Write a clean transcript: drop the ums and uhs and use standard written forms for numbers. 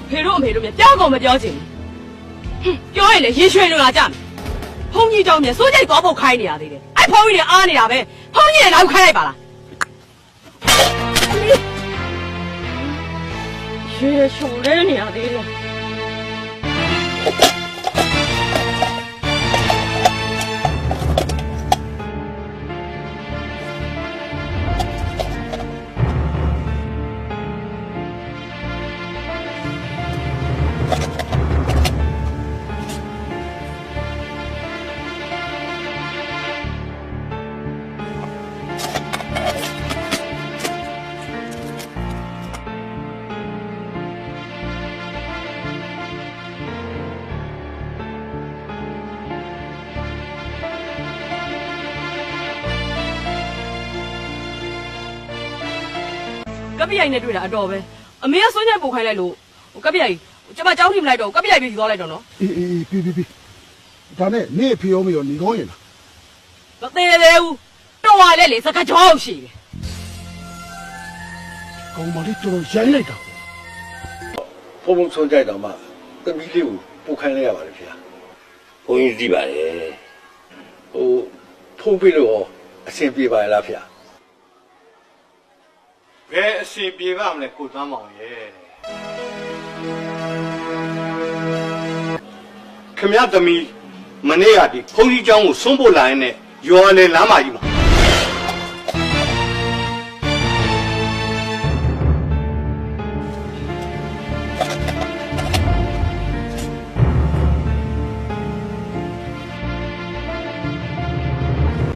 ဖေတို့အမေတို့မြပြောင်းကုန်မပြောချင်ဘူးပြောရင်လေရေရွှေလူလာကြမယ်ဖုန်းကြီးကြောင့်မြစိုးကြိုက်သွားဖို့ခိုင်းနေရသေးတယ်အဲ့ဖုန်းကြီးတွေအားနေတာပဲဖုန်းကြီးတွေလောက်ခိုင်းလိုက်ပါလားရေရှုံလဲနေရသေးတယ်ကပ္ပိယိုင်နဲ့တွေ့တာအတော်ပဲအမေကစွန့်ညက်ပို့ခိုင်းလိုက်လို့ကပ္ပိယိုင်ကျမကြောင်းထိမလိုက်တော့ကပ္ပိယိုင်ပြေးသွားလိုက်တော့နော်အေးပြီးဒါနဲ့နေဖေရောမေရောနေကောင်းရင်လားမသေးသေးဘူးတော့ရလေစကားကြောက်ရှိတယ်ကောင်းပါလေတော်ရိုင်းလိုက်တာဖုန်းဆုံးကြိုက်တော့မှသမီးလေးကိုပို့ခိုင်းလိုက်ရပါတယ်ဖေ။ဘုန်းကြီးသိပါတယ်။ဖုန်းပေးလို့အဆင်ပြေပါလားဖေ။ဘယ်အစီပြေပါမလဲကိုသမ်းမောင်ရဲ့ခမရသမီးမနေ့ကဒီဘုန်းကြီးเจ้าကိုဆုံးဖို့လာရင်နဲ့ရော်လေလမ်းမကြီးမှာ